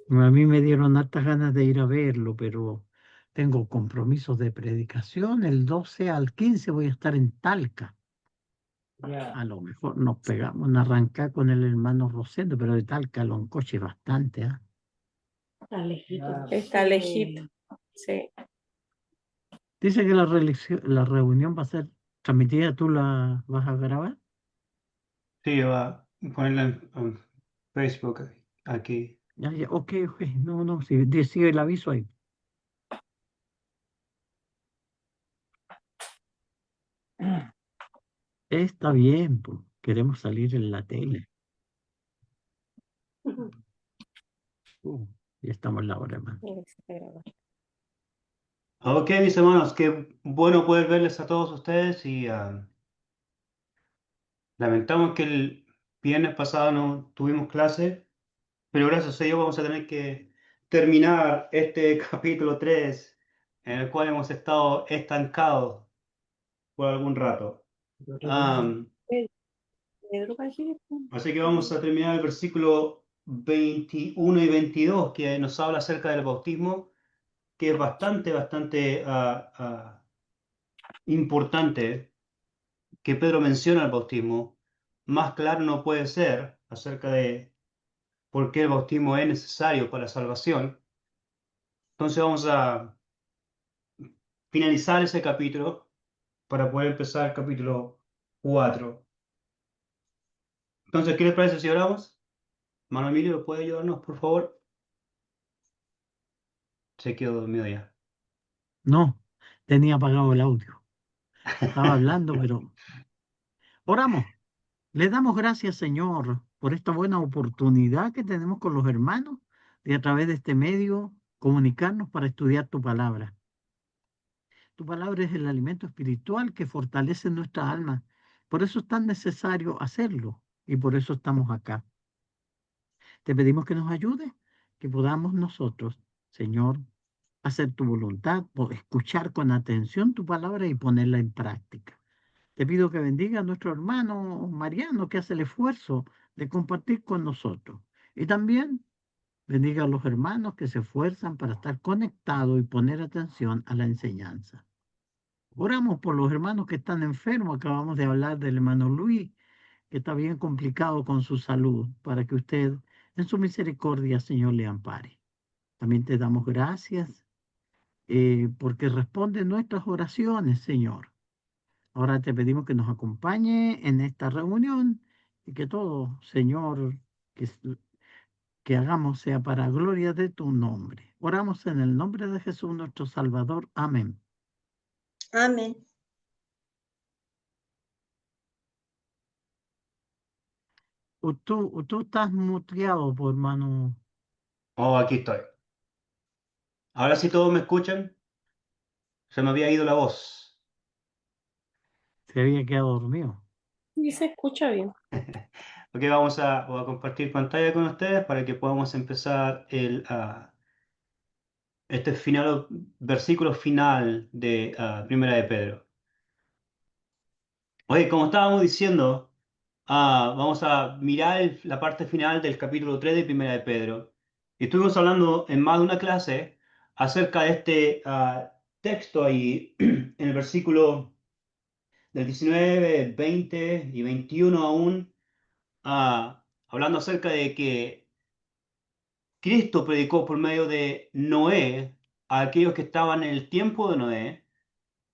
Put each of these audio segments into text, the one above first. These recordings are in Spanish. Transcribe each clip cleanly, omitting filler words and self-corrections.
A mí me dieron hartas ganas de ir a verlo, pero tengo compromisos de predicación. El 12 al 15 voy a estar en Talca. A lo mejor nos pegamos una arrancada con el hermano Rosendo, pero de Talca a Loncoche bastante, ¿ah? Está lejito. Está lejito. Sí. Dice que la reunión va a ser transmitida, ¿tú la vas a grabar? Sí, va a ponerla en Facebook aquí. Ya, ya, ok, ok, no, no, sí, sigue el aviso ahí. Está bien, pues, queremos salir en la tele. Uh, ya estamos en la hora, hermano. Ok, mis hermanos, qué bueno poder verles a todos ustedes y lamentamos que el viernes pasado no tuvimos clase, pero gracias a Dios vamos a tener que terminar este capítulo 3 en el cual hemos estado estancados por algún rato. Así que vamos a terminar el versículo 21 y 22 que nos habla acerca del bautismo, que es bastante importante que Pedro menciona el bautismo. Más claro no puede ser acerca de por qué el bautismo es necesario para la salvación. Entonces vamos a finalizar ese capítulo para poder empezar el capítulo 4. Entonces, ¿qué les parece si oramos? Mano Emilio, ¿puede ayudarnos, por favor? Se quedó dormido ya. No, tenía apagado el audio. Estaba hablando, pero oramos. Le damos gracias, Señor, por esta buena oportunidad que tenemos con los hermanos de a través de este medio comunicarnos para estudiar tu palabra. Tu palabra es el alimento espiritual que fortalece nuestra alma. Por eso es tan necesario hacerlo y por eso estamos acá. Te pedimos que nos ayudes, que podamos nosotros, Señor, hacer tu voluntad, escuchar con atención tu palabra y ponerla en práctica. Te pido que bendiga a nuestro hermano Mariano que hace el esfuerzo de compartir con nosotros. Y también bendiga a los hermanos que se esfuerzan para estar conectados y poner atención a la enseñanza. Oramos por los hermanos que están enfermos. Acabamos de hablar del hermano Luis, que está bien complicado con su salud, para que usted, en su misericordia, Señor, le ampare. También te damos gracias porque responde nuestras oraciones, Señor. Ahora te pedimos que nos acompañe en esta reunión y que todo, Señor, que, que hagamos sea para gloria de tu nombre. Oramos en el nombre de Jesús, nuestro Salvador. Amén. Amén. Tú estás muteado, por hermano. Oh, aquí estoy. Ahora sí todos me escuchan. Se me había ido la voz. Se había quedado dormido. Y se escucha bien. Ok, voy a compartir pantalla con ustedes para que podamos empezar este versículo final de Primera de Pedro. Oye, como estábamos diciendo, vamos a mirar la parte final del capítulo 3 de Primera de Pedro. Y estuvimos hablando en más de una clase acerca de este texto ahí en el versículo del 19, 20 y 21 aún, hablando acerca de que Cristo predicó por medio de Noé a aquellos que estaban en el tiempo de Noé.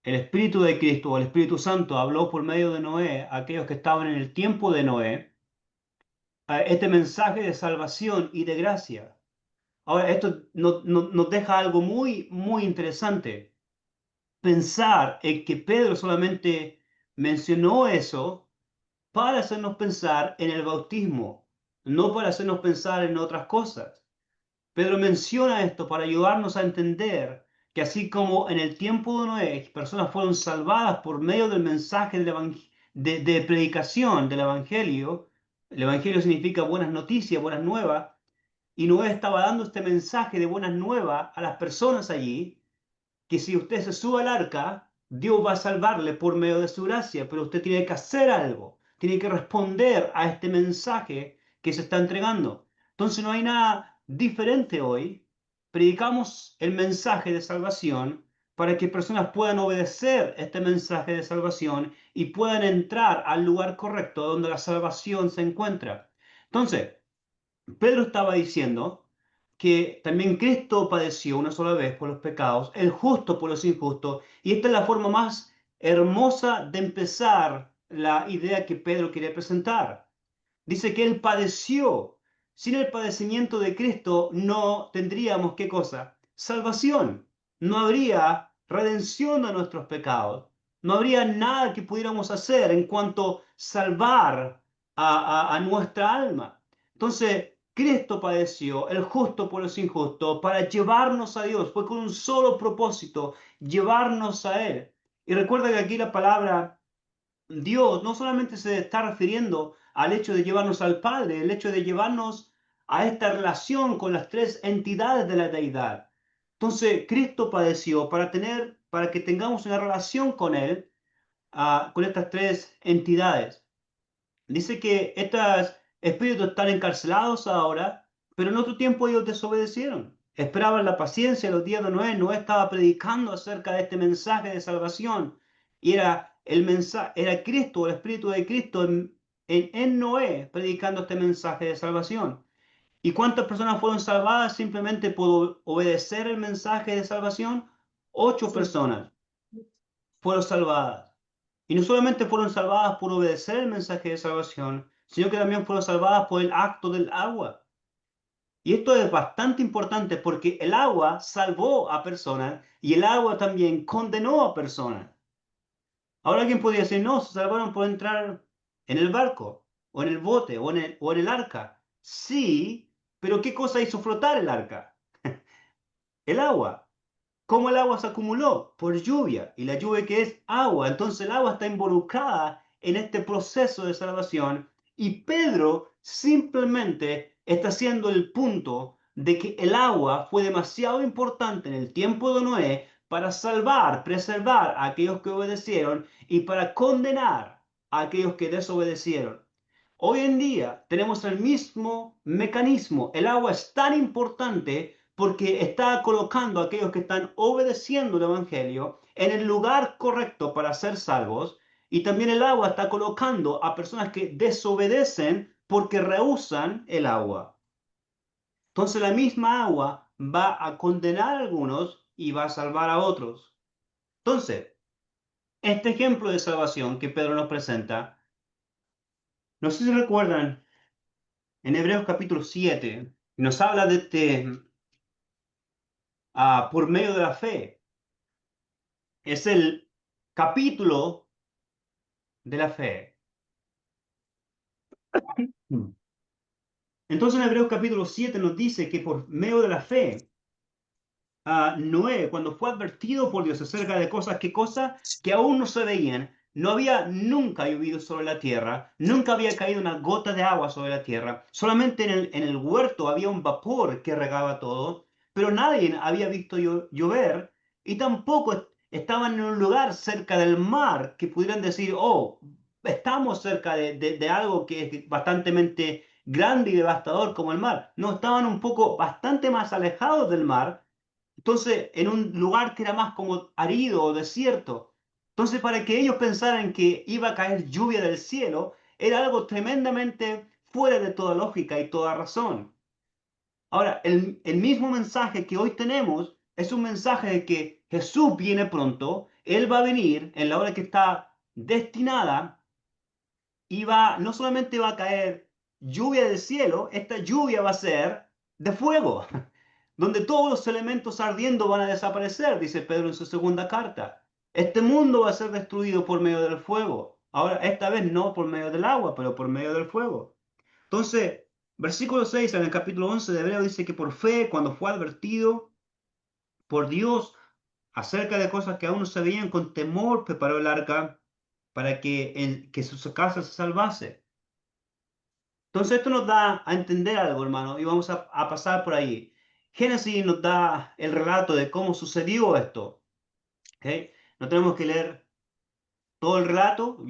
El Espíritu de Cristo o el Espíritu Santo habló por medio de Noé a aquellos que estaban en el tiempo de Noé. Este mensaje de salvación y de gracia. Ahora, esto nos deja algo muy interesante. Pensar en que Pedro solamente mencionó eso para hacernos pensar en el bautismo, no para hacernos pensar en otras cosas. Pedro menciona esto para ayudarnos a entender que así como en el tiempo de Noé, personas fueron salvadas por medio del mensaje de predicación del Evangelio. El Evangelio significa buenas noticias, buenas nuevas, y Noé estaba dando este mensaje de buenas nuevas a las personas allí, que si usted se sube al arca, Dios va a salvarle por medio de su gracia, pero usted tiene que hacer algo, tiene que responder a este mensaje que se está entregando. Entonces no hay nada diferente hoy. Predicamos el mensaje de salvación para que personas puedan obedecer este mensaje de salvación y puedan entrar al lugar correcto donde la salvación se encuentra. Entonces, Pedro estaba diciendo que también Cristo padeció una sola vez por los pecados, el justo por los injustos, y esta es la forma más hermosa de empezar la idea que Pedro quiere presentar. Dice que Él padeció. Sin el padecimiento de Cristo no tendríamos, ¿qué cosa? Salvación. No habría redención de nuestros pecados. No habría nada que pudiéramos hacer en cuanto a salvar a nuestra alma. Entonces, Cristo padeció, el justo por los injustos, para llevarnos a Dios. Fue con un solo propósito, llevarnos a Él. Y recuerda que aquí la palabra Dios no solamente se está refiriendo al hecho de llevarnos al Padre, el hecho de llevarnos a esta relación con las tres entidades de la deidad. Entonces, Cristo padeció para que tengamos una relación con Él, con estas tres entidades. Dice que estos espíritus están encarcelados ahora, pero en otro tiempo ellos desobedecieron. Esperaban la paciencia los días de Noé. Noé estaba predicando acerca de este mensaje de salvación. Y era el mensaje, era Cristo, el Espíritu de Cristo en Noé predicando este mensaje de salvación. ¿Y cuántas personas fueron salvadas simplemente por obedecer el mensaje de salvación? 8 personas fueron salvadas. Y no solamente fueron salvadas por obedecer el mensaje de salvación, sino que también fueron salvadas por el acto del agua. Y esto es bastante importante porque el agua salvó a personas y el agua también condenó a personas. Ahora alguien podría decir, no, se salvaron por entrar en el barco, o en el bote, o en el arca. Sí, pero ¿qué cosa hizo flotar el arca? El agua. ¿Cómo el agua se acumuló? Por lluvia. Y la lluvia que es agua. Entonces el agua está involucrada en este proceso de salvación. Y Pedro simplemente está haciendo el punto de que el agua fue demasiado importante en el tiempo de Noé para salvar, preservar a aquellos que obedecieron y para condenar a aquellos que desobedecieron. Hoy en día tenemos el mismo mecanismo. El agua es tan importante porque está colocando a aquellos que están obedeciendo el Evangelio en el lugar correcto para ser salvos. Y también el agua está colocando a personas que desobedecen porque rehúsan el agua. Entonces la misma agua va a condenar a algunos y va a salvar a otros. Entonces, este ejemplo de salvación que Pedro nos presenta, no sé si recuerdan, en Hebreos capítulo 7, nos habla de por medio de la fe. Es el capítulo de la fe. Entonces en Hebreos capítulo 7 nos dice que por medio de la fe, Noé, cuando fue advertido por Dios acerca de cosas, ¿qué cosas? Que aún no se veían, no había nunca llovido sobre la tierra, nunca había caído una gota de agua sobre la tierra, solamente en el huerto había un vapor que regaba todo, pero nadie había visto llover y tampoco estaban en un lugar cerca del mar que pudieran decir, oh, estamos cerca de algo que es bastante grande y devastador como el mar. No, estaban un poco bastante más alejados del mar, entonces en un lugar que era más como árido o desierto. Entonces para que ellos pensaran que iba a caer lluvia del cielo, era algo tremendamente fuera de toda lógica y toda razón. Ahora, el mismo mensaje que hoy tenemos es un mensaje de que Jesús viene pronto, Él va a venir en la hora que está destinada y no solamente va a caer lluvia del cielo, esta lluvia va a ser de fuego, donde todos los elementos ardiendo van a desaparecer, dice Pedro en su segunda carta. Este mundo va a ser destruido por medio del fuego. Ahora, esta vez no por medio del agua, pero por medio del fuego. Entonces, versículo 6 en el capítulo 11 de Hebreo dice que por fe, cuando fue advertido por Dios acerca de cosas que aún no se veían, con temor preparó el arca para que su casa se salvase. Entonces esto nos da a entender algo, hermano, y vamos a pasar por ahí. Génesis nos da el relato de cómo sucedió esto. ¿Okay? No tenemos que leer todo el relato.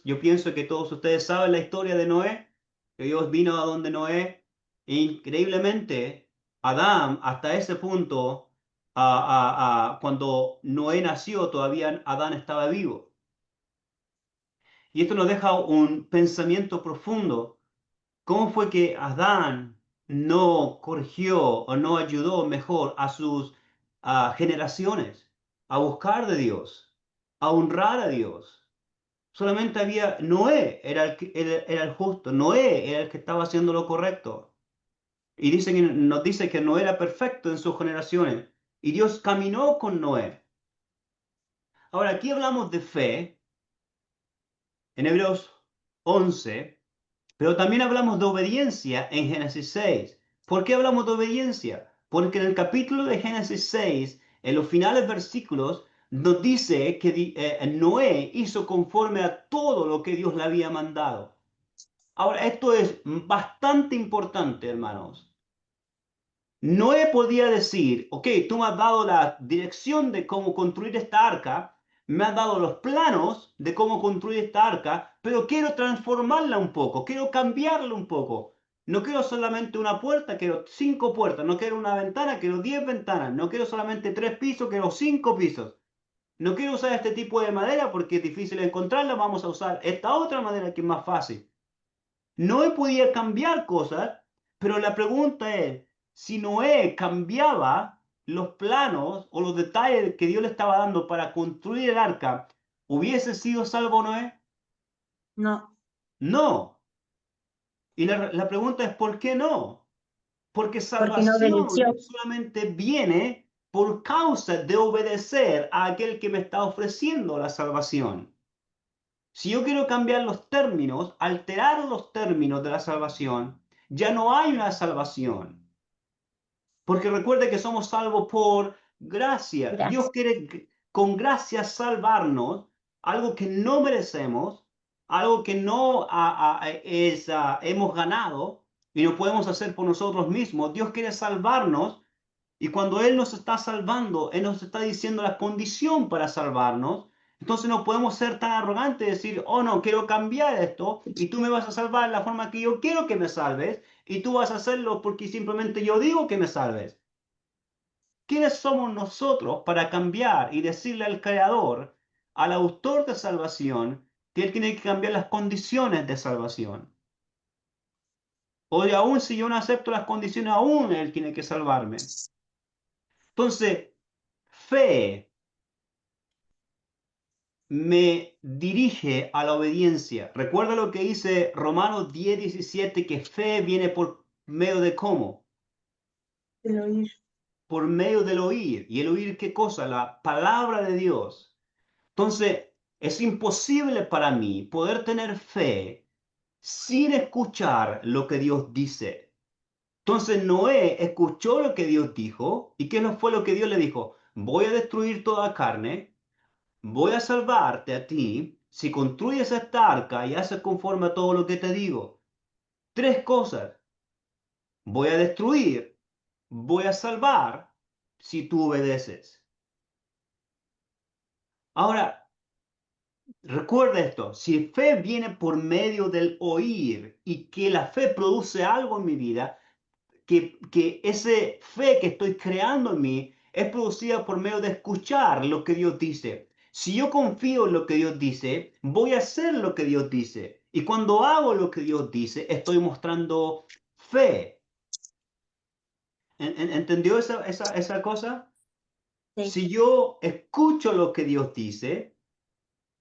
Yo pienso que todos ustedes saben la historia de Noé, que Dios vino a donde Noé e increíblemente Adán, hasta ese punto, cuando Noé nació, todavía Adán estaba vivo. Y esto nos deja un pensamiento profundo. ¿Cómo fue que Adán no corrigió o no ayudó mejor a sus generaciones a buscar de Dios, a honrar a Dios? Solamente había Noé, era el justo, Noé era el que estaba haciendo lo correcto. Y nos dice que Noé era perfecto en sus generaciones. Y Dios caminó con Noé. Ahora, aquí hablamos de fe en Hebreos 11, pero también hablamos de obediencia en Génesis 6. ¿Por qué hablamos de obediencia? Porque en el capítulo de Génesis 6, en los finales versículos, nos dice que Noé hizo conforme a todo lo que Dios le había mandado. Ahora, esto es bastante importante, hermanos. Noé podía decir, ok, tú me has dado la dirección de cómo construir esta arca, me has dado los planos de cómo construir esta arca, pero quiero transformarla un poco, quiero cambiarla un poco. No quiero solamente una puerta, quiero 5 puertas, no quiero una ventana, quiero 10 ventanas, no quiero solamente 3 pisos, quiero 5 pisos. No quiero usar este tipo de madera porque es difícil encontrarla, vamos a usar esta otra madera que es más fácil. Noé podía cambiar cosas, pero la pregunta es, si Noé cambiaba los planos o los detalles que Dios le estaba dando para construir el arca, ¿hubiese sido salvo Noé? No, No. Y la pregunta es, ¿por qué no? Porque porque no salvación obedeció. solamente viene por causa de obedecer a aquel que me está ofreciendo la salvación. Si yo quiero cambiar los términos, alterar los términos de la salvación, ya no hay una salvación. Porque recuerde que somos salvos por gracia. Dios Gracias. quiere con gracia salvarnos, algo que no merecemos, algo que no hemos ganado y no podemos hacer por nosotros mismos. Dios quiere salvarnos y cuando Él nos está salvando, Él nos está diciendo la condición para salvarnos. Entonces no podemos ser tan arrogantes y decir, oh no, quiero cambiar esto y tú me vas a salvar de la forma que yo quiero que me salves y tú vas a hacerlo porque simplemente yo digo que me salves. ¿Quiénes somos nosotros para cambiar y decirle al Creador, al autor de salvación, que Él tiene que cambiar las condiciones de salvación? O aún si yo no acepto las condiciones, aún Él tiene que salvarme. Entonces, fe me dirige a la obediencia. Recuerda lo que dice Romanos 10:17, que fe viene por medio de cómo. El oír. Por medio del oír. ¿Y el oír qué cosa? La palabra de Dios. Entonces, es imposible para mí poder tener fe sin escuchar lo que Dios dice. Entonces, Noé escuchó lo que Dios dijo. ¿Y qué fue lo que Dios le dijo? Voy a destruir toda carne, voy a salvarte a ti si construyes esta arca y haces conforme a todo lo que te digo. 3 cosas. Voy a destruir, voy a salvar si tú obedeces. Ahora, recuerda esto, si fe viene por medio del oír y que la fe produce algo en mi vida, que esa fe que estoy creando en mí es producida por medio de escuchar lo que Dios dice. Si yo confío en lo que Dios dice, voy a hacer lo que Dios dice. Y cuando hago lo que Dios dice, estoy mostrando fe. ¿Entendió esa cosa? Sí. Si yo escucho lo que Dios dice,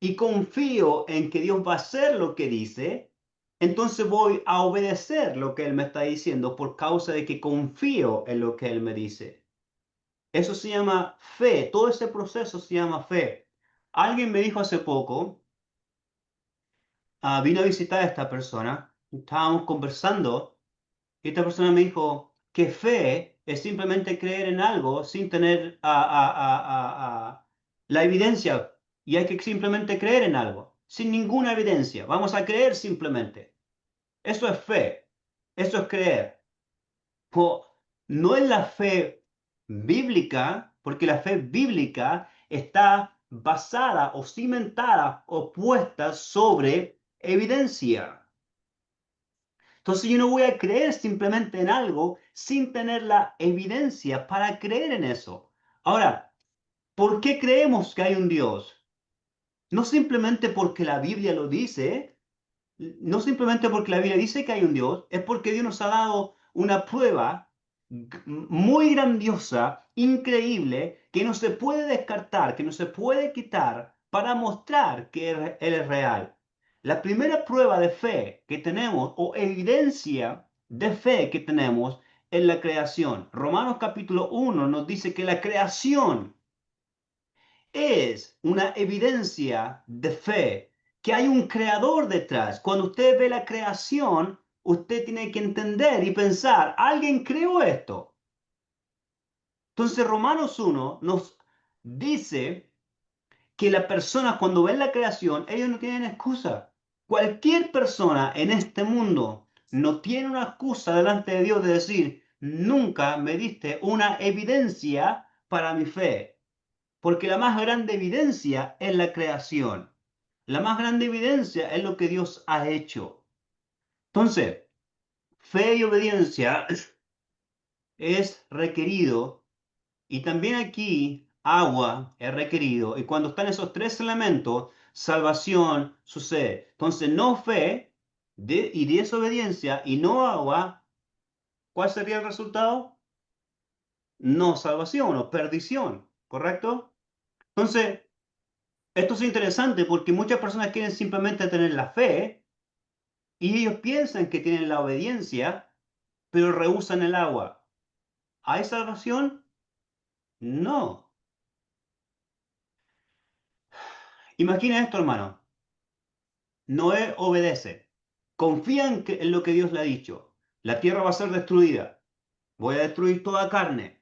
y confío en que Dios va a hacer lo que dice, entonces voy a obedecer lo que Él me está diciendo por causa de que confío en lo que Él me dice. Eso se llama fe, todo ese proceso se llama fe. Alguien me dijo hace poco, vino a visitar a esta persona, estábamos conversando, y esta persona me dijo que fe es simplemente creer en algo sin tener la evidencia. Y hay que simplemente creer en algo, sin ninguna evidencia. Vamos a creer simplemente. Eso es fe. Eso es creer. No es la fe bíblica, porque la fe bíblica está basada o cimentada o puesta sobre evidencia. Entonces yo no voy a creer simplemente en algo sin tener la evidencia para creer en eso. Ahora, ¿por qué creemos que hay un Dios? No simplemente porque la Biblia lo dice, no simplemente porque la Biblia dice que hay un Dios, es porque Dios nos ha dado una prueba muy grandiosa, increíble, que no se puede descartar, que no se puede quitar para mostrar que Él es real. La primera prueba de fe que tenemos o evidencia de fe que tenemos es la creación. Romanos capítulo 1 nos dice que la creación es una evidencia de fe, que hay un creador detrás. Cuando usted ve la creación, usted tiene que entender y pensar, alguien creó esto. Entonces Romanos 1 nos dice que la persona cuando ven la creación, ellos no tienen excusa. Cualquier persona en este mundo no tiene una excusa delante de Dios de decir, nunca me diste una evidencia para mi fe. Porque la más grande evidencia es la creación. La más grande evidencia es lo que Dios ha hecho. Entonces, fe y obediencia es requerido y también aquí agua es requerido. Y cuando están esos tres elementos, salvación sucede. Entonces, no fe y desobediencia y no agua, ¿cuál sería el resultado? No salvación o perdición, ¿correcto? Entonces, esto es interesante porque muchas personas quieren simplemente tener la fe y ellos piensan que tienen la obediencia, pero rehúsan el agua. ¿Hay salvación? No. Imagina esto, hermano. Noé obedece. Confía en lo que Dios le ha dicho. La tierra va a ser destruida. Voy a destruir toda carne.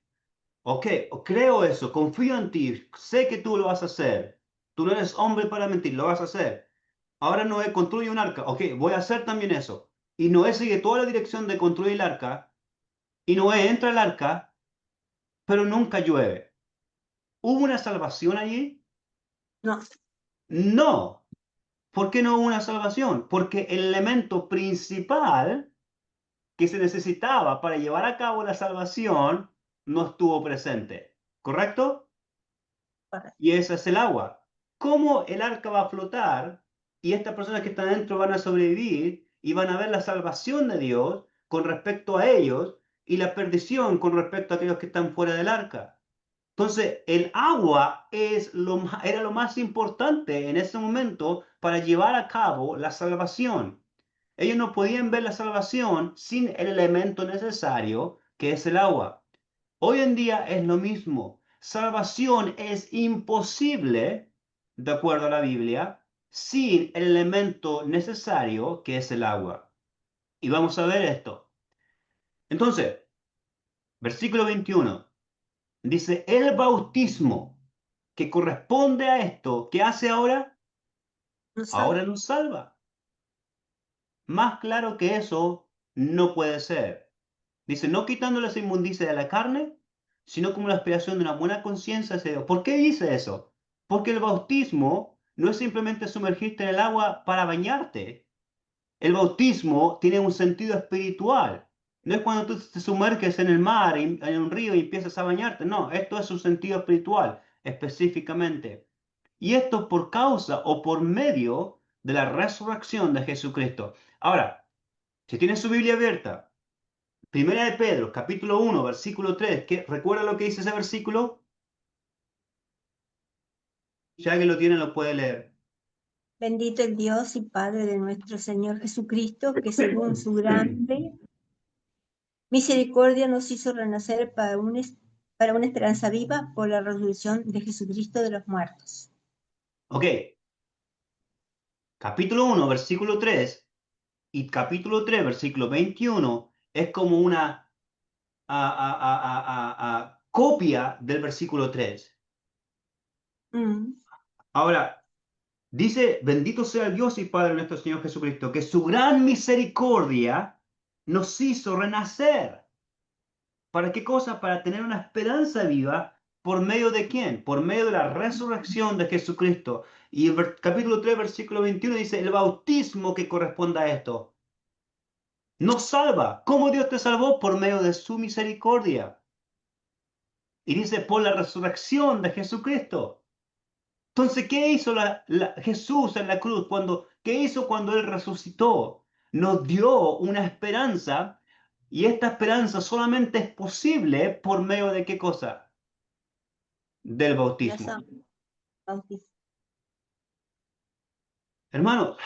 Ok, creo eso. Confío en ti. Sé que tú lo vas a hacer. Tú no eres hombre para mentir. Lo vas a hacer. Ahora Noé construye un arca. Ok, voy a hacer también eso. Y Noé sigue toda la dirección de construir el arca. Y Noé entra al arca, pero nunca llueve. ¿Hubo una salvación allí? No. No. ¿Por qué no hubo una salvación? Porque el elemento principal que se necesitaba para llevar a cabo la salvación no estuvo presente. ¿Correcto? Correcto. Y esa es el agua. ¿Cómo el arca va a flotar y estas personas que están dentro van a sobrevivir y van a ver la salvación de Dios con respecto a ellos y la perdición con respecto a aquellos que están fuera del arca? Entonces, el agua era lo más importante en ese momento para llevar a cabo la salvación. Ellos no podían ver la salvación sin el elemento necesario, que es el agua. Hoy en día es lo mismo. Salvación es imposible, de acuerdo a la Biblia, sin el elemento necesario, que es el agua. Y vamos a ver esto. Entonces, versículo 21 dice, el bautismo que corresponde a esto, ¿qué hace ahora? No sabe. Ahora nos salva. Más claro que eso no puede ser. Dice, no quitando las inmundicias de la carne, sino como la aspiración de una buena conciencia hacia Dios. ¿Por qué dice eso? Porque el bautismo no es simplemente sumergirte en el agua para bañarte. El bautismo tiene un sentido espiritual. No es cuando tú te sumerges en el mar, en un río y empiezas a bañarte. No, esto es un sentido espiritual específicamente. Y esto por causa o por medio de la resurrección de Jesucristo. Ahora, si tienes su Biblia abierta, Primera de Pedro, capítulo 1, versículo 3, ¿recuerda lo que dice ese versículo? Si alguien lo tiene, lo puede leer. Bendito el Dios y Padre de nuestro Señor Jesucristo, que según su grande misericordia nos hizo renacer para una esperanza viva por la resurrección de Jesucristo de los muertos. Ok, capítulo 1, versículo 3 y capítulo 3, versículo 21 es como una copia del versículo 3. Ahora, dice, bendito sea el Dios y Padre de nuestro Señor Jesucristo, que su gran misericordia nos hizo renacer. ¿Para qué cosa? Para tener una esperanza viva. ¿Por medio de quién? Por medio de la resurrección de Jesucristo. Y el capítulo 3, versículo 21 dice, el bautismo que corresponde a esto. Nos salva. ¿Cómo Dios te salvó? Por medio de su misericordia. Y dice, por la resurrección de Jesucristo. Entonces, ¿qué hizo Jesús en la cruz? ¿Qué hizo cuando Él resucitó? Nos dio una esperanza, y esta esperanza solamente es posible por medio de ¿qué cosa? Del La bautismo. sangre, bautismo. Hermano,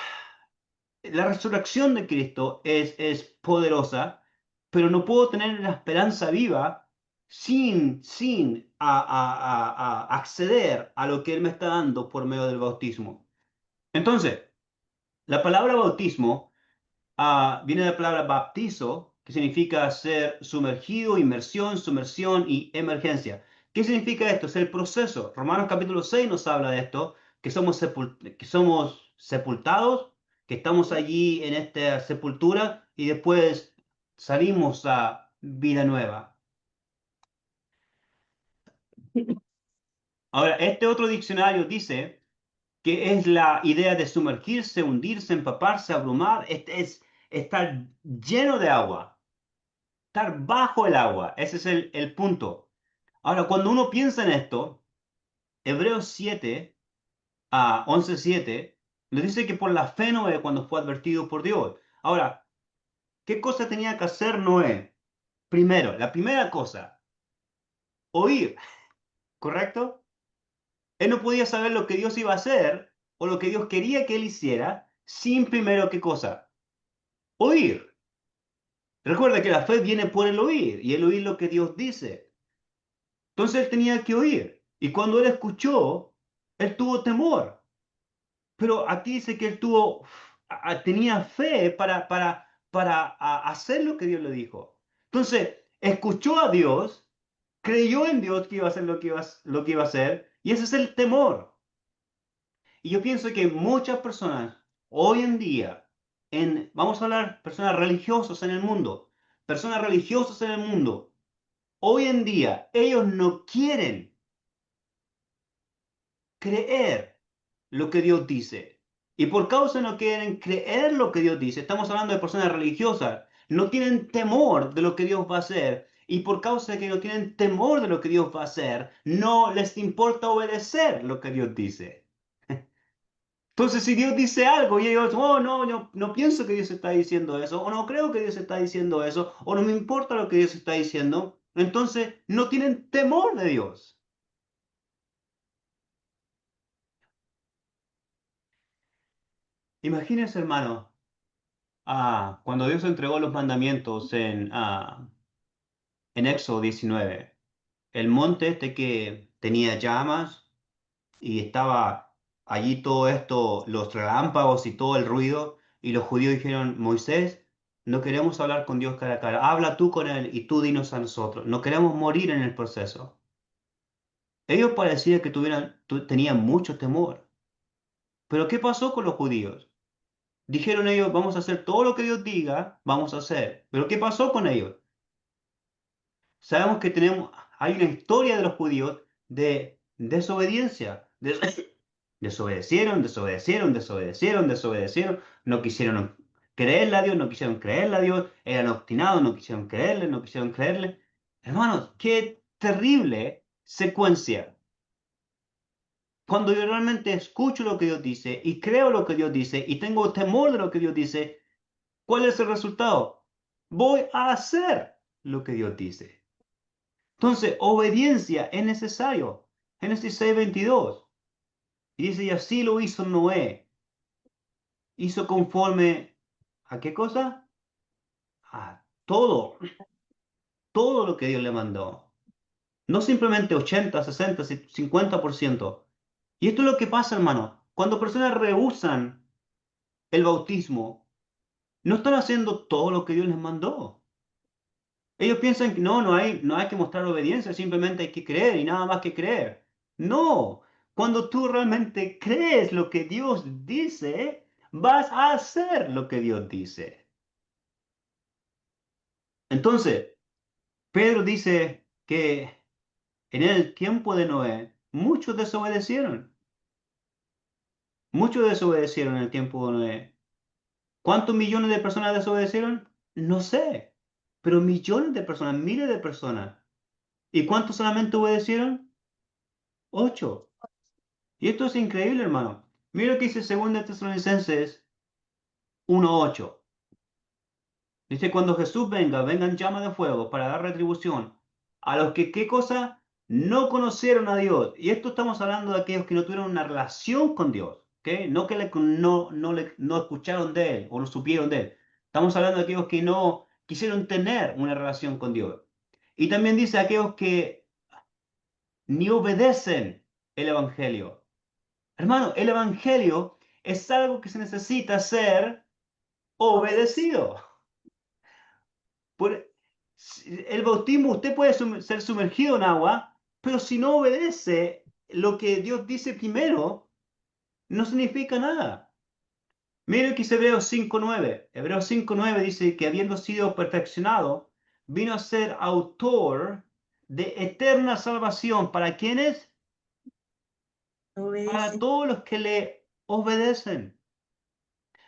la resurrección de Cristo es poderosa, pero no puedo tener la esperanza viva sin acceder a lo que Él me está dando por medio del bautismo. Entonces, la palabra bautismo viene de la palabra baptizo, que significa ser sumergido, inmersión, sumersión y emergencia. ¿Qué significa esto? Es el proceso. Romanos capítulo 6 nos habla de esto, que somos sepultados, que estamos allí en esta sepultura y después salimos a vida nueva. Ahora, este otro diccionario dice que es la idea de sumergirse, hundirse, empaparse, abrumar, es estar lleno de agua. Estar bajo el agua. Ese es el punto. Ahora, cuando uno piensa en esto, Hebreos 7, 11:7, nos dice que por la fe Noé cuando fue advertido por Dios. Ahora, ¿qué cosa tenía que hacer Noé? Primero, la primera cosa, oír, ¿correcto? Él no podía saber lo que Dios iba a hacer o lo que Dios quería que él hiciera sin primero, ¿qué cosa? Oír. Recuerda que la fe viene por el oír y el oír lo que Dios dice. Entonces él tenía que oír. Y cuando él escuchó, él tuvo temor. Pero aquí dice que él tenía fe para hacer lo que Dios le dijo. Entonces, escuchó a Dios, creyó en Dios que iba a hacer lo que iba a hacer, y ese es el temor. Y yo pienso que muchas personas hoy en día, vamos a hablar personas religiosas en el mundo, personas religiosas en el mundo, hoy en día ellos no quieren creer lo que Dios dice. Y por causa no quieren creer lo que Dios dice, estamos hablando de personas religiosas, no tienen temor de lo que Dios va a hacer. Y por causa de que no tienen temor de lo que Dios va a hacer, no les importa obedecer lo que Dios dice. Entonces, si Dios dice algo y ellos, oh, no, no pienso que Dios está diciendo eso, o no creo que Dios está diciendo eso, o no me importa lo que Dios está diciendo, entonces no tienen temor de Dios. Imagínense, hermano, cuando Dios entregó los mandamientos en Éxodo 19, el monte este que tenía llamas y estaba allí todo esto, los relámpagos y todo el ruido, y los judíos dijeron, Moisés, no queremos hablar con Dios cara a cara, habla tú con él y tú dinos a nosotros, no queremos morir en el proceso. Ellos parecía que tenían mucho temor. Pero ¿qué pasó con los judíos? Dijeron ellos, vamos a hacer todo lo que Dios diga, vamos a hacer. Pero ¿qué pasó con ellos? Sabemos que hay una historia de los judíos de desobediencia. Desobedecieron, desobedecieron, desobedecieron, desobedecieron, no quisieron creerle a Dios, no quisieron creerle a Dios, eran obstinados, no quisieron creerle, no quisieron creerle. Hermanos, qué terrible secuencia. Cuando yo realmente escucho lo que Dios dice y creo lo que Dios dice y tengo temor de lo que Dios dice, ¿cuál es el resultado? Voy a hacer lo que Dios dice. Entonces, obediencia es necesario. Génesis 6:22. Y dice, y así lo hizo Noé. Hizo conforme ¿a qué cosa? A todo lo que Dios le mandó. No simplemente 80, 60, 50%. Y esto es lo que pasa, hermano. Cuando personas rehúsan el bautismo, no están haciendo todo lo que Dios les mandó. Ellos piensan que no hay que mostrar obediencia, simplemente hay que creer y nada más que creer. No, cuando tú realmente crees lo que Dios dice, vas a hacer lo que Dios dice. Entonces, Pedro dice que en el tiempo de Noé, muchos desobedecieron. Muchos desobedecieron en el tiempo de Noé. ¿Cuántos millones de personas desobedecieron? No sé, pero millones de personas, miles de personas. ¿Y cuántos solamente obedecieron? 8. Y esto es increíble, hermano. Mira lo que dice 2 Tesalonicenses 1:8. Dice, cuando Jesús venga, vengan llamas de fuego para dar retribución a los que, ¿qué cosa? No conocieron a Dios. Y esto estamos hablando de aquellos que no tuvieron una relación con Dios, ¿ok? No que no escucharon de Él o no supieron de Él. Estamos hablando de aquellos que no quisieron tener una relación con Dios. Y también dice aquellos que ni obedecen el Evangelio. Hermano, el Evangelio es algo que se necesita ser obedecido. Por el bautismo, usted puede ser sumergido en agua, pero si no obedece lo que Dios dice primero, no significa nada. Mire que dice Hebreos 5:9. Hebreos 5:9 dice que habiendo sido perfeccionado, vino a ser autor de eterna salvación. ¿Para quiénes? Para Obedece. todos los que le obedecen.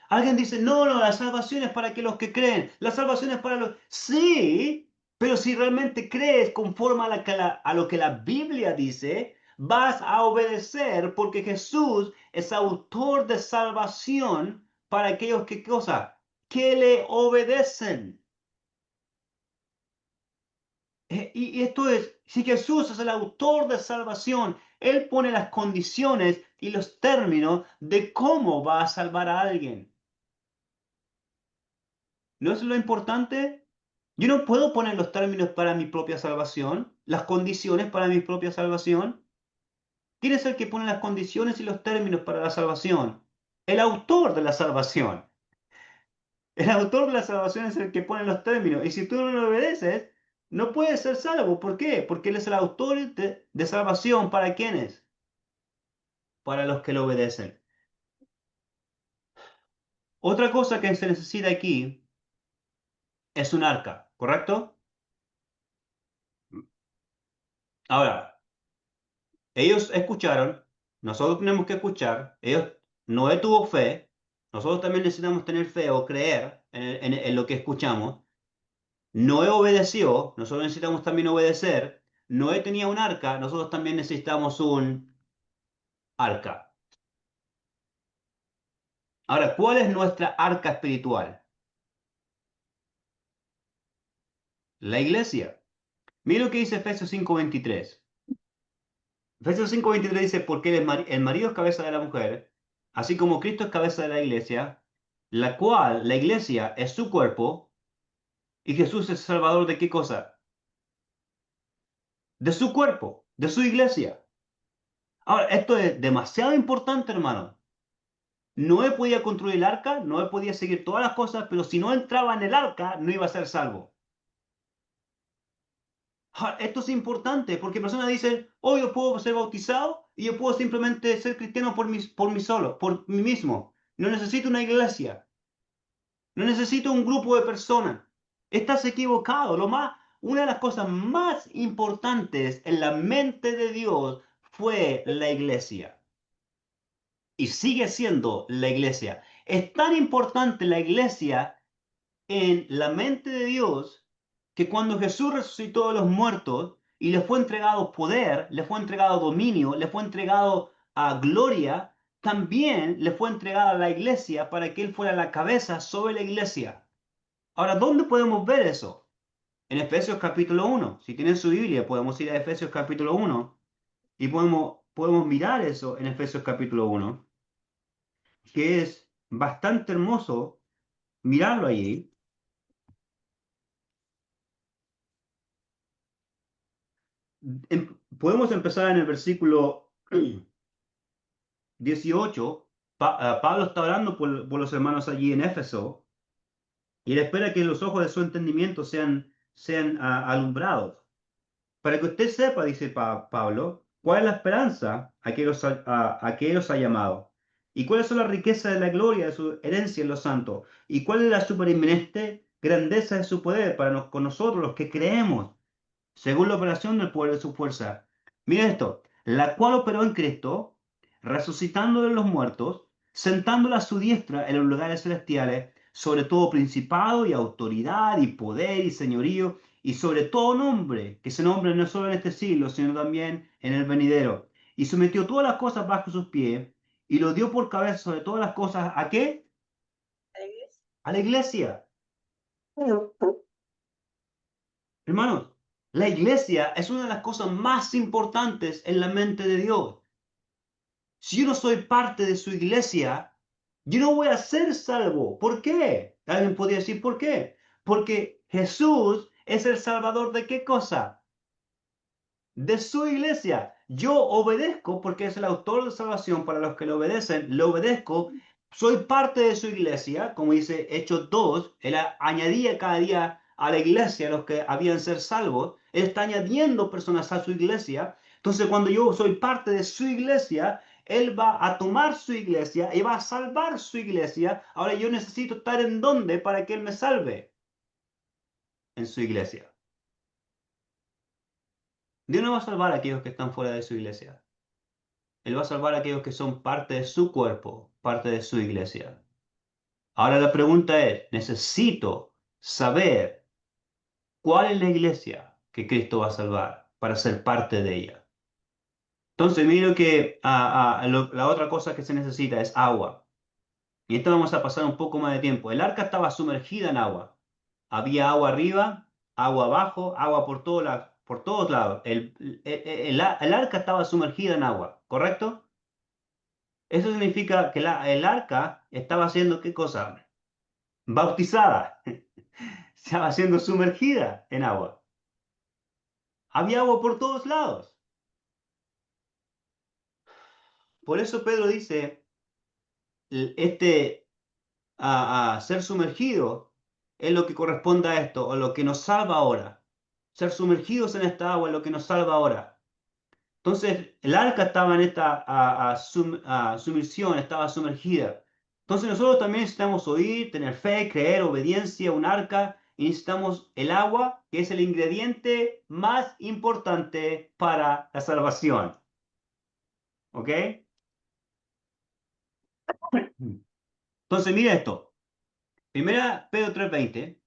Alguien dice, no, no, la salvación es para que los que creen, la salvación es para los... Sí, pero si realmente crees conforme a lo que la Biblia dice, vas a obedecer porque Jesús es autor de salvación para aquellos que, ¿qué cosa? Que le obedecen. Y esto es, si Jesús es el autor de salvación, Él pone las condiciones y los términos de cómo va a salvar a alguien. ¿No es lo importante? Yo no puedo poner los términos para mi propia salvación, las condiciones para mi propia salvación. ¿Quién es el que pone las condiciones y los términos para la salvación? El autor de la salvación. El autor de la salvación es el que pone los términos. Y si tú no lo obedeces, no puedes ser salvo. ¿Por qué? Porque Él es el autor de salvación. ¿Para quiénes? Para los que lo obedecen. Otra cosa que se necesita aquí es un arca, ¿correcto? Ahora, ellos escucharon, nosotros tenemos que escuchar, Noé tuvo fe, nosotros también necesitamos tener fe o creer en lo que escuchamos. Noé obedeció, nosotros necesitamos también obedecer. Noé tenía un arca, nosotros también necesitamos un arca. Ahora, ¿cuál es nuestra arca espiritual? La iglesia. Mira lo que dice Efesios 5:23. Efesios 5:23 dice, porque el marido es cabeza de la mujer, así como Cristo es cabeza de la iglesia, la cual, la iglesia, es su cuerpo, y Jesús es salvador de qué cosa? De su cuerpo, de su iglesia. Ahora, esto es demasiado importante, hermano. Noé podía construir el arca, Noé podía seguir todas las cosas, pero si no entraba en el arca, no iba a ser salvo. Ahora, esto es importante porque personas dicen, oh, yo puedo ser bautizado y yo puedo simplemente ser cristiano por mí solo, por mí mismo. No necesito una iglesia. No necesito un grupo de personas. Estás equivocado. Una de las cosas más importantes en la mente de Dios fue la iglesia. Y sigue siendo la iglesia. Es tan importante la iglesia en la mente de Dios que cuando Jesús resucitó de los muertos y le fue entregado poder, le fue entregado dominio, le fue entregado a gloria, también le fue entregada a la iglesia para que él fuera la cabeza sobre la iglesia. Ahora, ¿dónde podemos ver eso? En Efesios capítulo 1. Si tienen su Biblia, podemos ir a Efesios capítulo 1 y podemos mirar eso en Efesios capítulo 1, que es bastante hermoso mirarlo allí. Podemos empezar en el versículo 18. Pablo está orando por los hermanos allí en Éfeso y él espera que los ojos de su entendimiento sean alumbrados. Para que usted sepa, dice Pablo, cuál es la esperanza a que Él os ha llamado, y cuáles son las riquezas de la gloria de su herencia en los santos, y cuál es la superinminente grandeza de su poder con nosotros los que creemos, según la operación del poder de su fuerza. Mira esto, la cual operó en Cristo, resucitando de los muertos, sentándolo a su diestra en los lugares celestiales, sobre todo principado y autoridad y poder y señorío y sobre todo nombre, que se nombre no solo en este siglo, sino también en el venidero. Y sometió todas las cosas bajo sus pies y lo dio por cabeza sobre todas las cosas. ¿A qué? A la iglesia. Hermanos, la iglesia es una de las cosas más importantes en la mente de Dios. Si yo no soy parte de su iglesia, yo no voy a ser salvo. ¿Por qué? Alguien podría decir, ¿por qué? Porque Jesús es el salvador de qué cosa? De su iglesia. Yo obedezco porque es el autor de salvación para los que le obedecen. Le obedezco. Soy parte de su iglesia, como dice Hechos 2. Él añadía cada día a la iglesia a los que habían ser salvos. Él está añadiendo personas a su iglesia. Entonces, cuando yo soy parte de su iglesia, él va a tomar su iglesia y va a salvar su iglesia. Ahora yo necesito estar en dónde para que él me salve. En su iglesia. Dios no va a salvar a aquellos que están fuera de su iglesia. Él va a salvar a aquellos que son parte de su cuerpo, parte de su iglesia. Ahora la pregunta es, necesito saber cuál es la iglesia que Cristo va a salvar para ser parte de ella. Entonces, miro que la otra cosa que se necesita es agua. Y esto vamos a pasar un poco más de tiempo. El arca estaba sumergida en agua. Había agua arriba, agua abajo, agua por todos lados. El arca estaba sumergida en agua, ¿correcto? Eso significa que el arca estaba haciendo ¿qué cosa? Bautizada. Estaba siendo sumergida en agua. Había agua por todos lados. Por eso Pedro dice, a ser sumergido es lo que corresponde a esto, o lo que nos salva ahora. Ser sumergidos en esta agua es lo que nos salva ahora. Entonces, el arca estaba en esta sumersión, estaba sumergida. Entonces, nosotros también necesitamos oír, tener fe, creer, obediencia, un arca, y necesitamos el agua, que es el ingrediente más importante para la salvación. ¿Ok? Entonces, mira esto. Primera Pedro 3:20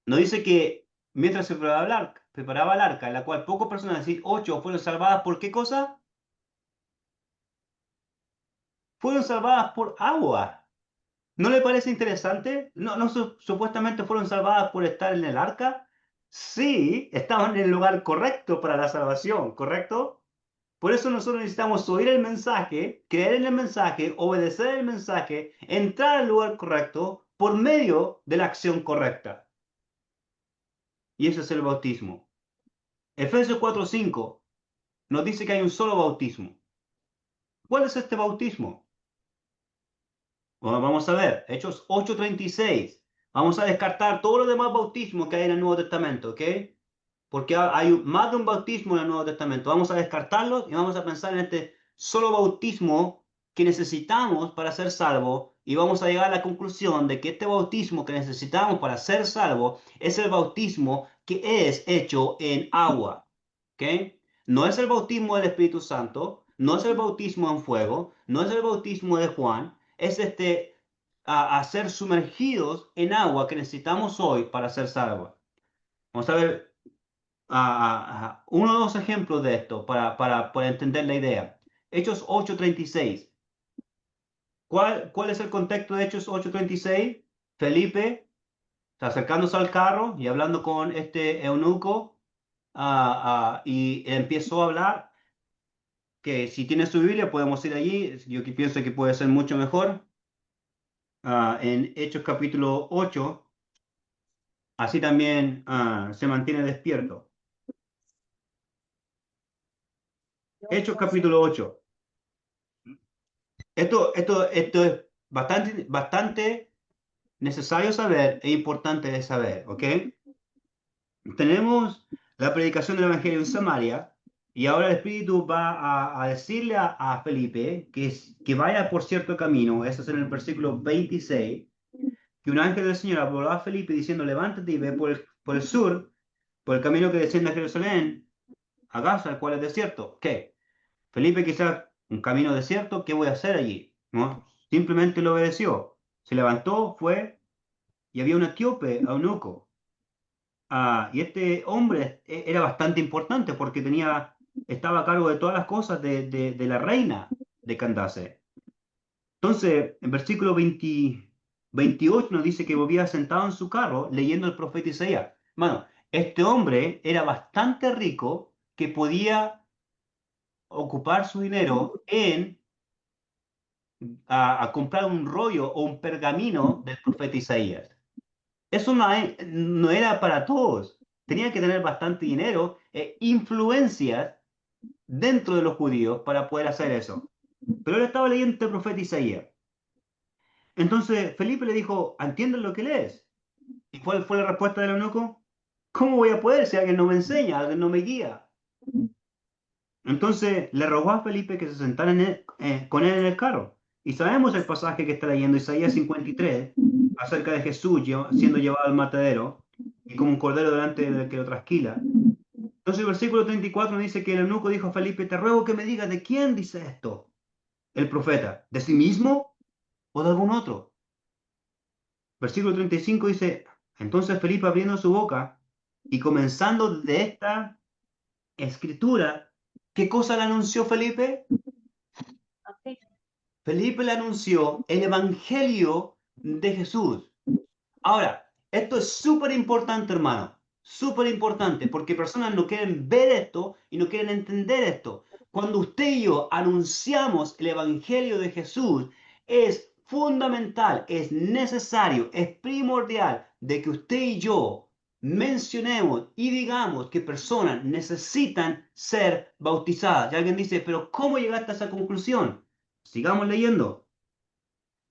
nos dice que mientras se preparaba el arca, en la cual pocas personas, es decir, 8, fueron salvadas por ¿qué cosa? Fueron salvadas por agua. ¿No le parece interesante? No supuestamente fueron salvadas por estar en el arca. Sí, estaban en el lugar correcto para la salvación, ¿correcto? Por eso nosotros necesitamos oír el mensaje, creer en el mensaje, obedecer el mensaje, entrar al lugar correcto por medio de la acción correcta. Y ese es el bautismo. Efesios 4:5 nos dice que hay un solo bautismo. ¿Cuál es este bautismo? Bueno, vamos a ver, Hechos 8:36. Vamos a descartar todos los demás bautismos que hay en el Nuevo Testamento, ¿ok? Porque hay más de un bautismo en el Nuevo Testamento. Vamos a descartarlos y vamos a pensar en este solo bautismo que necesitamos para ser salvos y vamos a llegar a la conclusión de que este bautismo que necesitamos para ser salvos es el bautismo que es hecho en agua, ¿ok? No es el bautismo del Espíritu Santo, no es el bautismo en fuego, no es el bautismo de Juan, es a ser sumergidos en agua que necesitamos hoy para ser salvos. Vamos a ver uno o dos ejemplos de esto para entender la idea. Hechos 8:36. ¿Cuál es el contexto de Hechos 8:36? Felipe está acercándose al carro y hablando con este eunuco y empezó a hablar que si tiene su Biblia podemos ir allí. Yo que pienso que puede ser mucho mejor. En Hechos capítulo 8, así también se mantiene despierto. Hechos capítulo 8. Esto es bastante necesario saber e importante de saber, ¿ok? Tenemos la predicación del Evangelio en Samaria y ahora el Espíritu va a decirle a Felipe que vaya por cierto camino, eso es en el versículo 26, que un ángel del Señor habló a Felipe diciendo, levántate y ve por el sur, por el camino que desciende a Jerusalén, a Gaza, el cual es desierto. ¿Qué? Felipe quizás un camino desierto, ¿qué voy a hacer allí? ¿No? Simplemente lo obedeció. Se levantó, fue y había un etíope, eunuco. Y este hombre era bastante importante porque estaba a cargo de todas las cosas de la reina de Candace. Entonces, en versículo 28 nos dice que volvía sentado en su carro leyendo el profeta Isaías. Bueno, este hombre era bastante rico que podía ocupar su dinero en a comprar un rollo o un pergamino del profeta Isaías. Eso no era para todos. Tenía que tener bastante dinero e influencias dentro de los judíos para poder hacer eso. Pero él estaba leyendo el profeta Isaías. Entonces Felipe le dijo, ¿entiendes lo que lees? ¿Y cuál fue la respuesta del eunuco? ¿Cómo voy a poder si alguien no me enseña, alguien no me guía? Entonces le rogó a Felipe que se sentara con él en el carro. Y sabemos el pasaje que está leyendo Isaías 53 acerca de Jesús siendo llevado al matadero y como un cordero delante del que lo trasquila. Entonces el versículo 34 dice que el eunuco dijo a Felipe, te ruego que me digas de quién dice esto el profeta, ¿de sí mismo o de algún otro? Versículo 35 dice, entonces Felipe abriendo su boca y comenzando de esta escritura, ¿qué cosa le anunció Felipe? Ok. Felipe le anunció el Evangelio de Jesús. Ahora, esto es súper importante, hermano. Súper importante, porque personas no quieren ver esto y no quieren entender esto. Cuando usted y yo anunciamos el Evangelio de Jesús, es fundamental, es necesario, es primordial de que usted y yo mencionemos y digamos que personas necesitan ser bautizadas. Y alguien dice, pero ¿cómo llegaste a esa conclusión? Sigamos leyendo.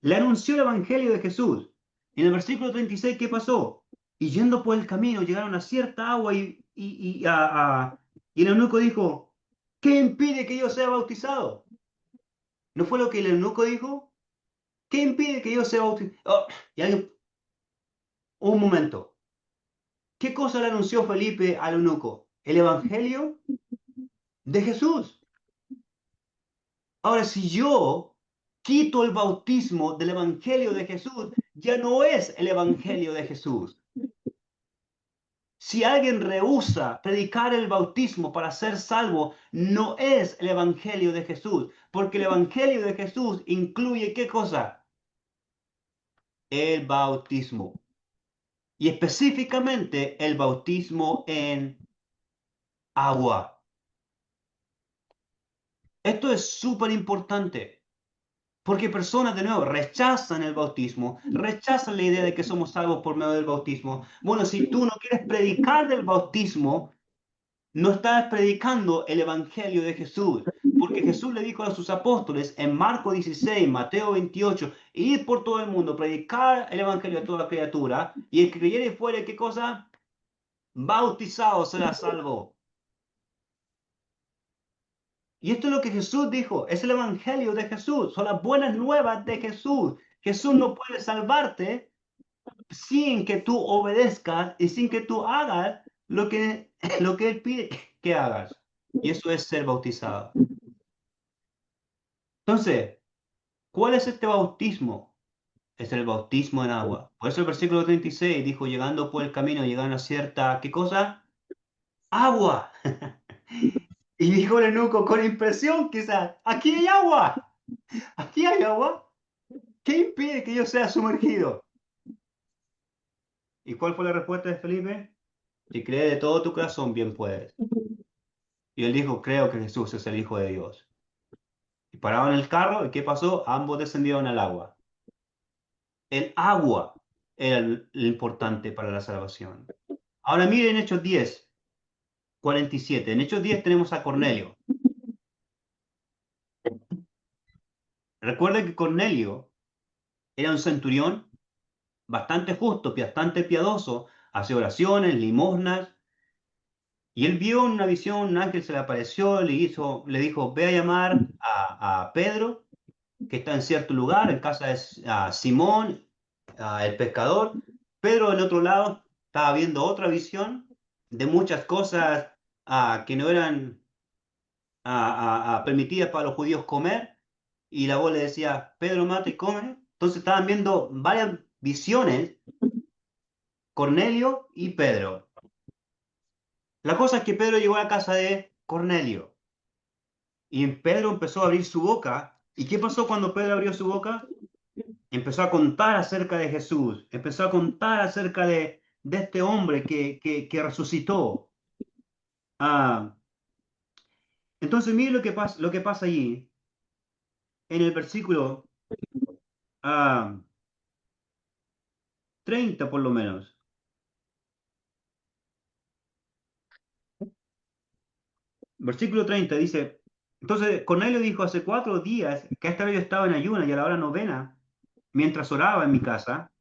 Le anunció el Evangelio de Jesús. En el versículo 36, ¿qué pasó? Y yendo por el camino llegaron a cierta agua y el eunuco dijo, ¿qué impide que yo sea bautizado? ¿No fue lo que el eunuco dijo? ¿Qué impide que yo sea bautizado? Oh, un momento. ¿Qué cosa le anunció Felipe al eunuco? El Evangelio de Jesús. Ahora, si yo quito el bautismo del Evangelio de Jesús, ya no es el Evangelio de Jesús. Si alguien rehúsa predicar el bautismo para ser salvo, no es el Evangelio de Jesús, porque el Evangelio de Jesús incluye ¿qué cosa? El bautismo. Y específicamente el bautismo en agua. Esto es súper importante, porque personas, de nuevo, rechazan el bautismo, rechazan la idea de que somos salvos por medio del bautismo. Bueno, si tú no quieres predicar del bautismo, no estás predicando el Evangelio de Jesús, porque Jesús le dijo a sus apóstoles en Marcos 16, Mateo 28, ir por todo el mundo, predicar el Evangelio a toda criatura, y el que creyere y fuere, ¿qué cosa? Bautizado será salvo. Y esto es lo que Jesús dijo, es el Evangelio de Jesús, son las buenas nuevas de Jesús. Jesús no puede salvarte sin que tú obedezcas y sin que tú hagas lo que Él pide que hagas. Y eso es ser bautizado. Entonces, ¿cuál es este bautismo? Es el bautismo en agua. Por eso el versículo 36 dijo, llegando por el camino, llegaron a cierta, ¿qué cosa? Agua. Y dijo el eunuco con impresión, quizás, aquí hay agua. Aquí hay agua. ¿Qué impide que yo sea sumergido? ¿Y cuál fue la respuesta de Felipe? Si crees de todo tu corazón, bien puedes. Y él dijo, creo que Jesús es el Hijo de Dios. Y pararon el carro, ¿y qué pasó? Ambos descendieron al agua. El agua era lo importante para la salvación. Ahora miren Hechos 10, 47. En Hechos 10 tenemos a Cornelio. Recuerden que Cornelio era un centurión bastante justo, bastante piadoso, hacía oraciones, limosnas, y él vio en una visión, un ángel se le apareció, le dijo, ve a llamar a Pedro, que está en cierto lugar, en casa de Simón, el pescador. Pedro en otro lado estaba viendo otra visión de muchas cosas que no eran permitidas para los judíos comer, y la voz le decía, Pedro, mate y come. Entonces estaban viendo varias visiones Cornelio y Pedro. La cosa es que Pedro llegó a la casa de Cornelio y Pedro empezó a abrir su boca. ¿Y qué pasó cuando Pedro abrió su boca? Empezó a contar acerca de Jesús, empezó a contar acerca de este hombre que resucitó. Ah, entonces, mire lo que pasa allí, en el versículo ah, 30 por lo menos. Versículo 30 dice, entonces Cornelio dijo, hace 4 días que esta vez yo estaba en ayuna y a la hora novena, mientras oraba en mi casa,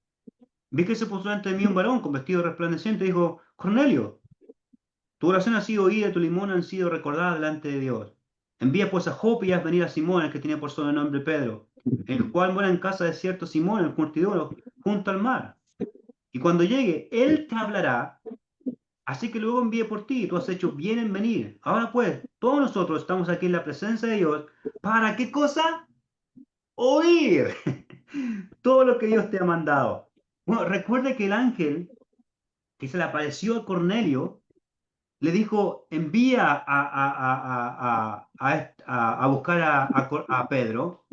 vi que se puso ante mí un varón con vestido resplandeciente y dijo, Cornelio, tu oración ha sido oída y tu limón han sido recordadas delante de Dios. Envía pues a Jope y haz venir a Simón, el que tiene por sobrenombre Pedro, el cual mora en casa de cierto Simón, el curtidor, junto al mar. Y cuando llegue, él te hablará. Así que luego envié por ti y tú has hecho bien en venir. Ahora pues, todos nosotros estamos aquí en la presencia de Dios. ¿Para qué cosa? Oír todo lo que Dios te ha mandado. Bueno, recuerde que el ángel que se le apareció a Cornelio le dijo, envía a buscar a Pedro,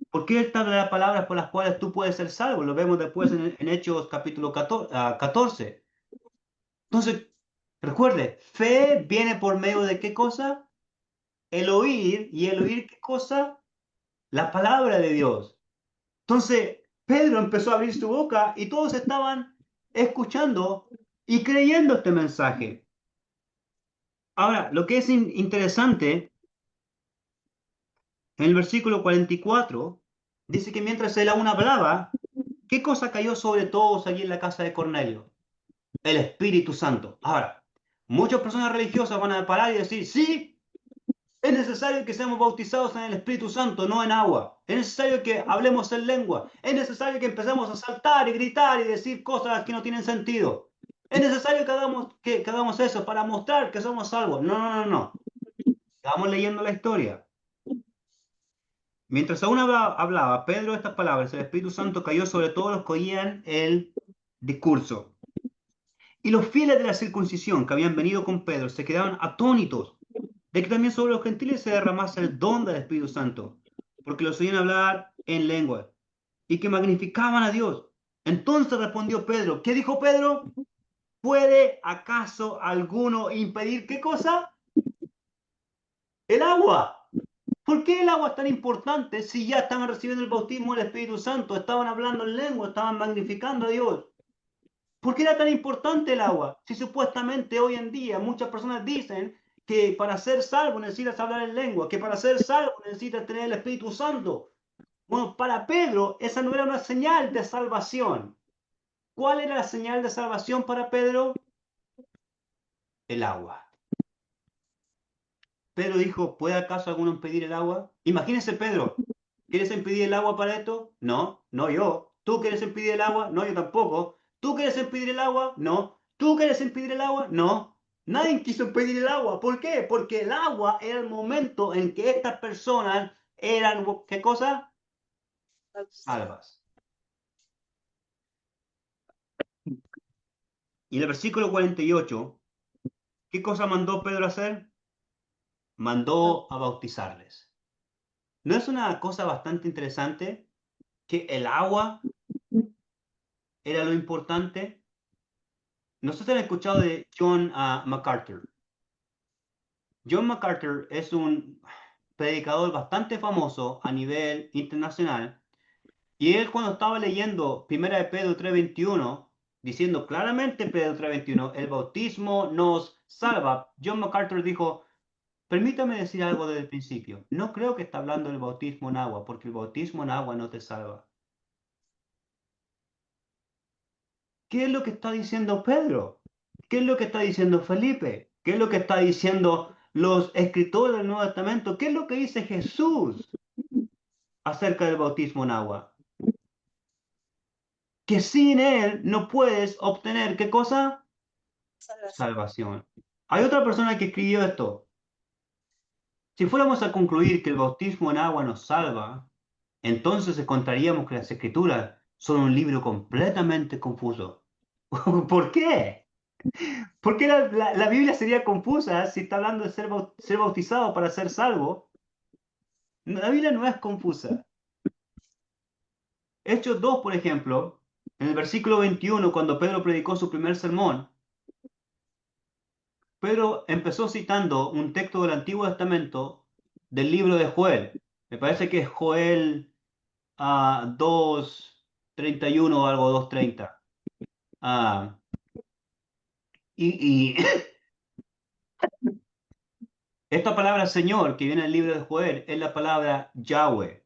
porque él te habla las palabras por las cuales tú puedes ser salvo. Lo vemos después en Hechos capítulo 14. Entonces, recuerde, fe viene por medio de qué cosa? El oír, y el oír qué cosa? La palabra de Dios. Entonces, Pedro empezó a abrir su boca y todos estaban escuchando y creyendo este mensaje. Ahora, lo que es interesante, en el versículo 44, dice que mientras él aún hablaba, ¿qué cosa cayó sobre todos allí en la casa de Cornelio? El Espíritu Santo. Ahora, muchas personas religiosas van a parar y decir, sí, es necesario que seamos bautizados en el Espíritu Santo, no en agua. Es necesario que hablemos en lengua. Es necesario que empecemos a saltar y gritar y decir cosas que no tienen sentido. Es necesario que hagamos eso para mostrar que somos salvos. No, no, no, no. Estamos leyendo la historia. Mientras aún hablaba Pedro estas palabras, el Espíritu Santo cayó sobre todos los que oían el discurso. Y los fieles de la circuncisión que habían venido con Pedro se quedaban atónitos de que también sobre los gentiles se derramase el don del Espíritu Santo, porque los oían hablar en lengua y que magnificaban a Dios. Entonces respondió Pedro. ¿Qué dijo Pedro? ¿Puede acaso alguno impedir qué cosa? El agua. ¿Por qué el agua es tan importante si ya estaban recibiendo el bautismo del Espíritu Santo? Estaban hablando en lengua, estaban magnificando a Dios. ¿Por qué era tan importante el agua? Si supuestamente hoy en día muchas personas dicen que para ser salvo necesitas hablar en lengua, que para ser salvo necesitas tener el Espíritu Santo. Bueno, para Pedro esa no era una señal de salvación. ¿Cuál era la señal de salvación para Pedro? El agua. Pedro dijo, ¿puede acaso alguno impedir el agua? Imagínese Pedro, ¿quieres impedir el agua para esto? No, no yo. ¿Tú quieres impedir el agua? No, yo tampoco. ¿Tú quieres impedir el agua? No. ¿Tú quieres impedir el agua? No. Nadie quiso impedir el agua. ¿Por qué? Porque el agua era el momento en que estas personas eran, ¿qué cosa? Salvas. Y en el versículo 48, ¿qué cosa mandó Pedro a hacer? Mandó a bautizarles. ¿No es una cosa bastante interesante que el agua era lo importante? No sé si han escuchado de John MacArthur. John MacArthur es un predicador bastante famoso a nivel internacional y él cuando estaba leyendo 1 de Pedro 3:21, diciendo claramente Pedro 3:21, el bautismo nos salva, John MacArthur dijo, permítame decir algo desde el principio, no creo que está hablando del bautismo en agua, porque el bautismo en agua no te salva. ¿Qué es lo que está diciendo Pedro? ¿Qué es lo que está diciendo Felipe? ¿Qué es lo que está diciendo los escritores del Nuevo Testamento? ¿Qué es lo que dice Jesús acerca del bautismo en agua? Que sin él no puedes obtener, ¿qué cosa? Salvación. Hay otra persona que escribió esto. Si fuéramos a concluir que el bautismo en agua nos salva, entonces encontraríamos que las escrituras son un libro completamente confuso. ¿Por qué? ¿Por qué la Biblia sería confusa si está hablando de ser bautizado para ser salvo? La Biblia no es confusa. Hechos 2, por ejemplo, en el versículo 21, cuando Pedro predicó su primer sermón, Pedro empezó citando un texto del Antiguo Testamento del libro de Joel. Me parece que es Joel 2:31 o algo, 2:30. Ah, y esta palabra Señor que viene del libro de Joel es la palabra Yahweh,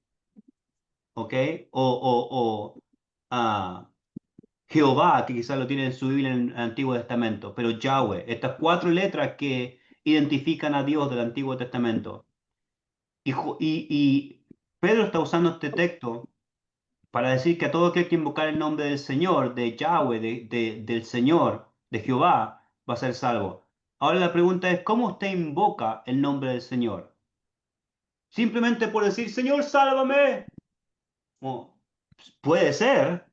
¿ok? O Jehová, que quizás lo tiene en su Biblia en el Antiguo Testamento, pero Yahweh, estas 4 letras que identifican a Dios del Antiguo Testamento. Y Pedro está usando este texto para decir que a todo aquel que invocar el nombre del Señor, de Yahweh, del Señor, de Jehová, va a ser salvo. Ahora la pregunta es, ¿cómo usted invoca el nombre del Señor? Simplemente por decir, Señor, sálvame. Oh, puede ser.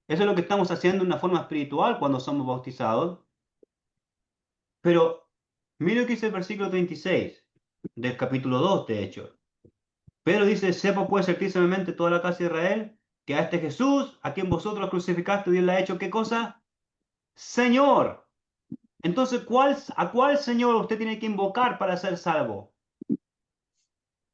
Eso es lo que estamos haciendo de una forma espiritual cuando somos bautizados. Pero mire lo que dice el versículo 36 del capítulo 2, de hecho. Pedro dice, sepa pues certísimamente toda la casa de Israel, que a este Jesús, a quien vosotros crucificaste, Dios le ha hecho, ¿qué cosa? Señor. Entonces, ¿a cuál Señor usted tiene que invocar para ser salvo?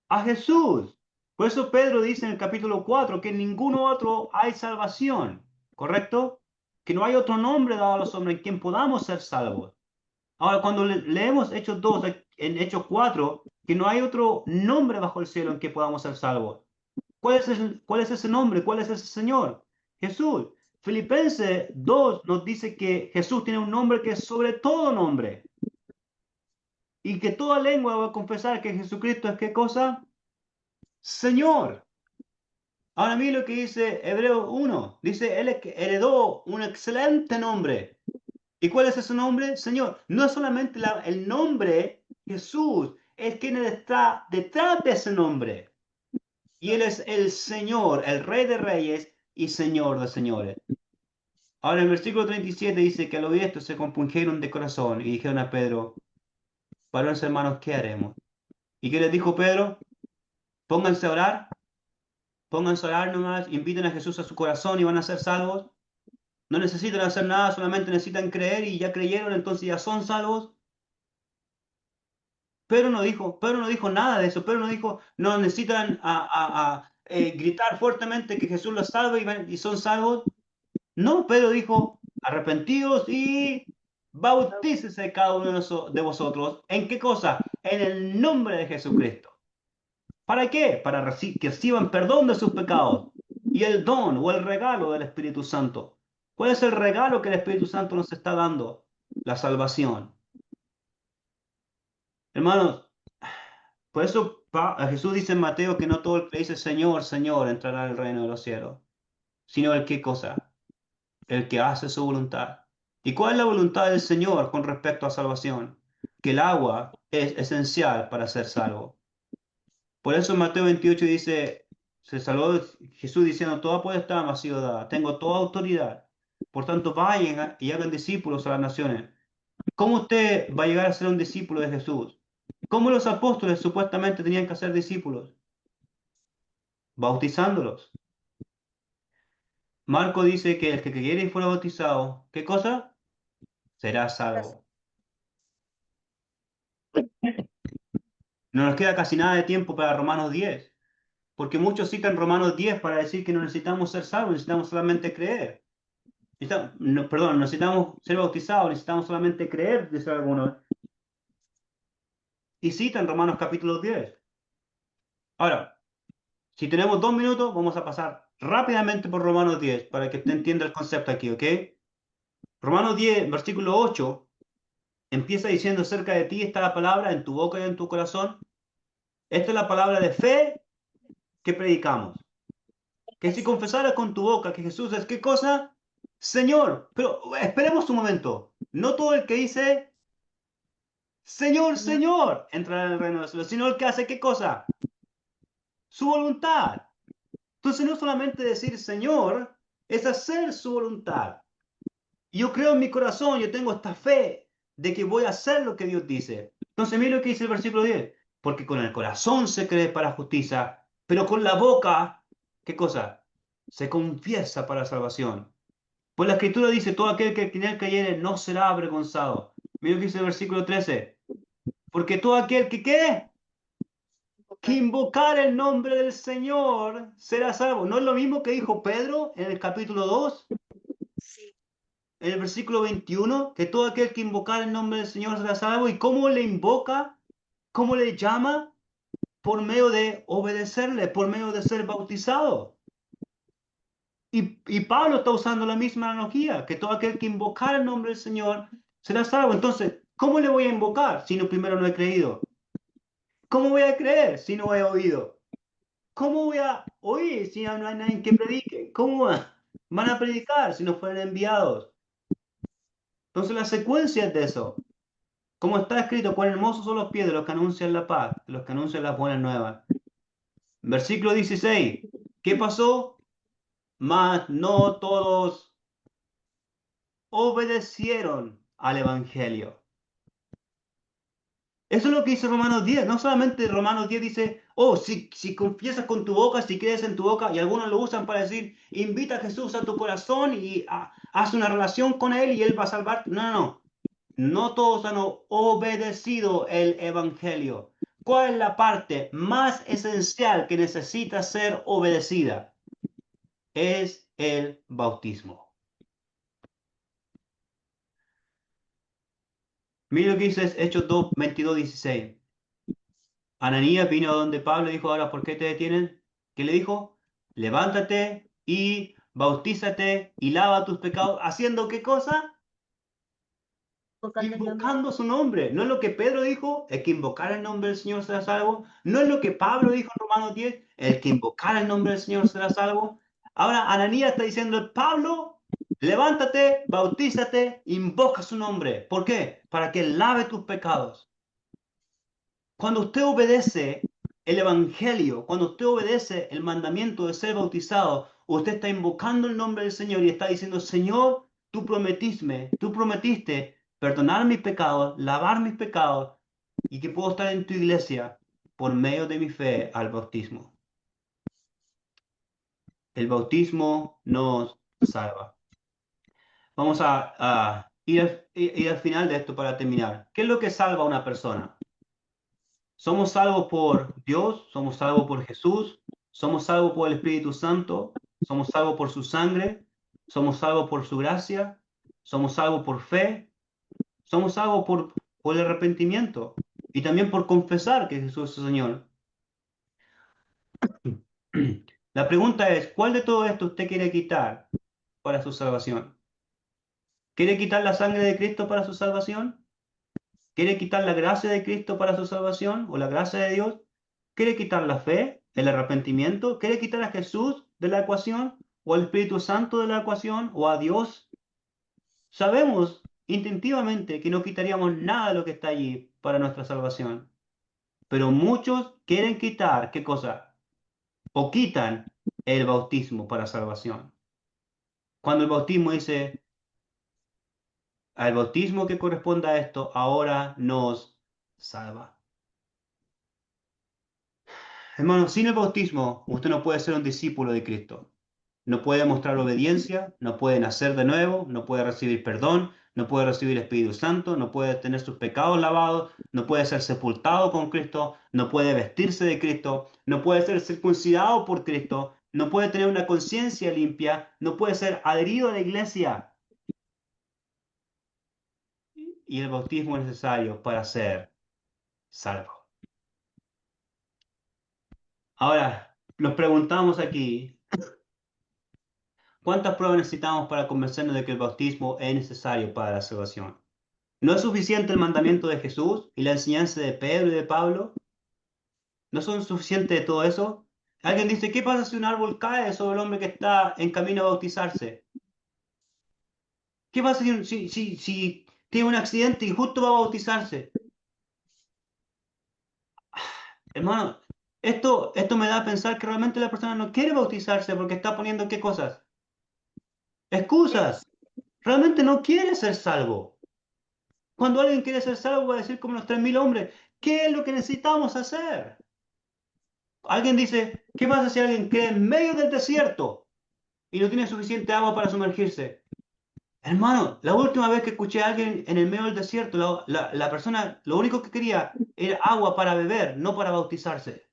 A Jesús. Por eso Pedro dice en el capítulo 4 que en ningún otro hay salvación, ¿correcto? Que no hay otro nombre dado a los hombres en quien podamos ser salvos. Ahora, cuando leemos Hechos 2, en Hechos 4, que no hay otro nombre bajo el cielo en que podamos ser salvos. ¿Cuál es ese nombre? ¿Cuál es ese Señor? Jesús. Filipenses 2 nos dice que Jesús tiene un nombre que es sobre todo nombre. Y que toda lengua va a confesar que Jesucristo es ¿qué cosa? Señor. Ahora mire lo que dice Hebreos 1. Dice, él heredó un excelente nombre. ¿Y cuál es ese nombre? Señor. No es solamente el nombre Jesús, es quien está detrás de ese nombre. Y Él es el Señor, el Rey de Reyes y Señor de Señores. Ahora el versículo 37 dice que al oír esto se compungieron de corazón y dijeron a Pedro, varones hermanos, ¿qué haremos? ¿Y qué les dijo Pedro? Pónganse a orar, pónganse a orar nomás, inviten a Jesús a su corazón y van a ser salvos. No necesitan hacer nada, solamente necesitan creer y ya creyeron, entonces ya son salvos. Pedro no dijo nada de eso. Pedro no dijo, no necesitan gritar fuertemente que Jesús los salve y son salvos. No, Pedro dijo, arrepentidos y bautícese cada uno de vosotros. ¿En qué cosa? En el nombre de Jesucristo. ¿Para qué? Para que reciban perdón de sus pecados y el don o el regalo del Espíritu Santo. ¿Cuál es el regalo que el Espíritu Santo nos está dando? La salvación. Hermanos, por eso Jesús dice en Mateo que no todo el que dice Señor, Señor entrará en el reino de los cielos, sino el qué cosa, el que hace su voluntad. ¿Y cuál es la voluntad del Señor con respecto a salvación? Que el agua es esencial para ser salvo. Por eso en Mateo 28 dice, se salvó Jesús diciendo, toda potestad me ha sido dada, tengo toda autoridad. Por tanto, vayan y hagan discípulos a las naciones. ¿Cómo usted va a llegar a ser un discípulo de Jesús? ¿Cómo los apóstoles supuestamente tenían que ser discípulos? Bautizándolos. Marco dice que el que creyere y fuera bautizado, ¿qué cosa? Será salvo. No nos queda casi nada de tiempo para Romanos 10, porque muchos citan Romanos 10 para decir que no necesitamos ser salvos, necesitamos solamente creer. No necesitamos ser bautizados, necesitamos solamente creer, dice algunos. Y citan Romanos capítulo 10. Ahora, si tenemos 2 minutos, vamos a pasar rápidamente por Romanos 10 para que usted entienda el concepto aquí, ¿ok? Romanos 10, versículo 8, empieza diciendo cerca de ti está la palabra en tu boca y en tu corazón. Esta es la palabra de fe que predicamos. Que si confesaras con tu boca que Jesús es ¿qué cosa? Señor. Pero esperemos un momento. No todo el que dice Señor, Señor, entrará en el reino de los cielos, sino el que hace ¿qué cosa? Su voluntad. Entonces no solamente decir Señor, es hacer su voluntad. Yo creo en mi corazón, yo tengo esta fe de que voy a hacer lo que Dios dice. Entonces, mira lo que dice el versículo 10. Porque con el corazón se cree para justicia, pero con la boca, ¿qué cosa? Se confiesa para salvación. Pues la Escritura dice, todo aquel que en él creyere no será avergonzado. Mira lo que dice el versículo 13. Porque todo aquel que, ¿qué? Que invocar el nombre del Señor será salvo. ¿No es lo mismo que dijo Pedro en el capítulo 2? Sí. En el versículo 21, que todo aquel que invocar el nombre del Señor será salvo. ¿Y cómo le invoca? ¿Cómo le llama? Por medio de obedecerle, por medio de ser bautizado. Y Pablo está usando la misma analogía, que todo aquel que invocar el nombre del Señor será salvo. Entonces, ¿cómo le voy a invocar si no primero no he creído? ¿Cómo voy a creer si no he oído? ¿Cómo voy a oír si no hay nadie que predique? ¿Cómo van a predicar si no fueron enviados? Entonces la secuencia es de eso. Como está escrito, cuán hermosos son los pies de los que anuncian la paz, de los que anuncian las buenas nuevas. Versículo 16. ¿Qué pasó? Mas no todos obedecieron al Evangelio. Eso es lo que dice Romanos 10. No solamente Romanos 10 dice, oh, si confiesas con tu boca, si crees en tu boca, y algunos lo usan para decir, invita a Jesús a tu corazón y haz una relación con Él y Él va a salvarte. No, no, no. No todos han obedecido el Evangelio. ¿Cuál es la parte más esencial que necesita ser obedecida? Es el bautismo. Mira lo que dice Hechos 2, 22, 16. Ananías vino a donde Pablo y dijo, ahora, ¿por qué te detienen? ¿Qué le dijo? Levántate y bautízate y lava tus pecados. ¿Haciendo qué cosa? Invocando el nombre. Invocando su nombre. ¿No es lo que Pedro dijo? El que invocar el nombre del Señor será salvo. ¿No es lo que Pablo dijo en Romanos 10? El que invocar el nombre del Señor será salvo. Ahora Ananías está diciendo, Pablo, levántate, bautízate, invoca su nombre. ¿Por qué? Para que lave tus pecados. Cuando usted obedece el Evangelio, cuando usted obedece el mandamiento de ser bautizado, usted está invocando el nombre del Señor y está diciendo, Señor, tú prometiste perdonar mis pecados, lavar mis pecados y que puedo estar en tu iglesia por medio de mi fe al bautismo. El bautismo nos salva. Vamos a ir al final de esto para terminar. ¿Qué es lo que salva a una persona? Somos salvos por Dios, somos salvos por Jesús, somos salvos por el Espíritu Santo, somos salvos por su sangre, somos salvos por su gracia, somos salvos por fe, somos salvos por el arrepentimiento y también por confesar que Jesús es el Señor. La pregunta es, ¿cuál de todo esto usted quiere quitar para su salvación? ¿Quiere quitar la sangre de Cristo para su salvación? ¿Quiere quitar la gracia de Cristo para su salvación o la gracia de Dios? ¿Quiere quitar la fe, el arrepentimiento? ¿Quiere quitar a Jesús de la ecuación o al Espíritu Santo de la ecuación o a Dios? Sabemos instintivamente que no quitaríamos nada de lo que está allí para nuestra salvación. Pero muchos quieren quitar, ¿qué cosa? O quitan el bautismo para salvación. Cuando el bautismo dice, al bautismo que corresponda a esto, ahora nos salva. Hermano, sin el bautismo, usted no puede ser un discípulo de Cristo. No puede mostrar obediencia, no puede nacer de nuevo, no puede recibir perdón, no puede recibir el Espíritu Santo, no puede tener sus pecados lavados, no puede ser sepultado con Cristo, no puede vestirse de Cristo, no puede ser circuncidado por Cristo, no puede tener una conciencia limpia, no puede ser adherido a la iglesia. Y el bautismo es necesario para ser salvo. Ahora, nos preguntamos aquí, ¿cuántas pruebas necesitamos para convencernos de que el bautismo es necesario para la salvación? ¿No es suficiente el mandamiento de Jesús y la enseñanza de Pedro y de Pablo? ¿No son suficientes de todo eso? Alguien dice, ¿qué pasa si un árbol cae sobre el hombre que está en camino a bautizarse? ¿Qué pasa si tiene un accidente y justo va a bautizarse? Hermano, esto me da a pensar que realmente la persona no quiere bautizarse porque está poniendo ¿qué cosas? Excusas. realmente no quiere ser salvo. Cuando alguien quiere ser salvo, va a decir como los 3.000 hombres, ¿qué es lo que necesitamos hacer? Alguien dice, ¿qué pasa si alguien queda en medio del desierto y no tiene suficiente agua para sumergirse? Hermano, la última vez que escuché a alguien en el medio del desierto, la persona lo único que quería era agua para beber, no para bautizarse.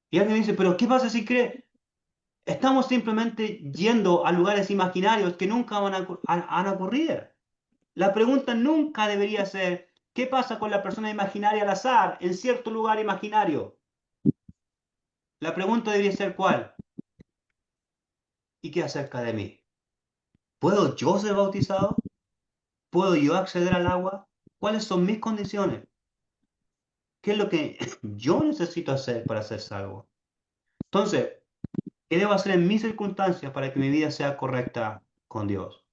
Y alguien dice, pero ¿qué pasa si cree? Estamos simplemente yendo a lugares imaginarios que nunca van a ocurrir. La pregunta nunca debería ser, ¿qué pasa con la persona imaginaria al azar en cierto lugar imaginario? La pregunta debería ser, ¿cuál? ¿Y qué acerca de mí? ¿Puedo yo ser bautizado? ¿Puedo yo acceder al agua? ¿Cuáles son mis condiciones? ¿Qué es lo que yo necesito hacer para ser salvo? Entonces, ¿qué debo hacer en mis circunstancias para que mi vida sea correcta con Dios?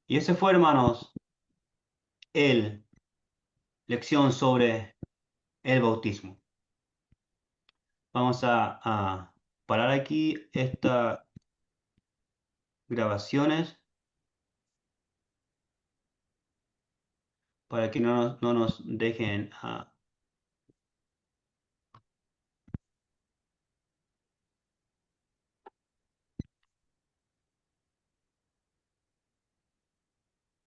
Y ese fue, hermanos, el lección sobre el bautismo. Vamos a parar aquí estas grabaciones para que no nos dejen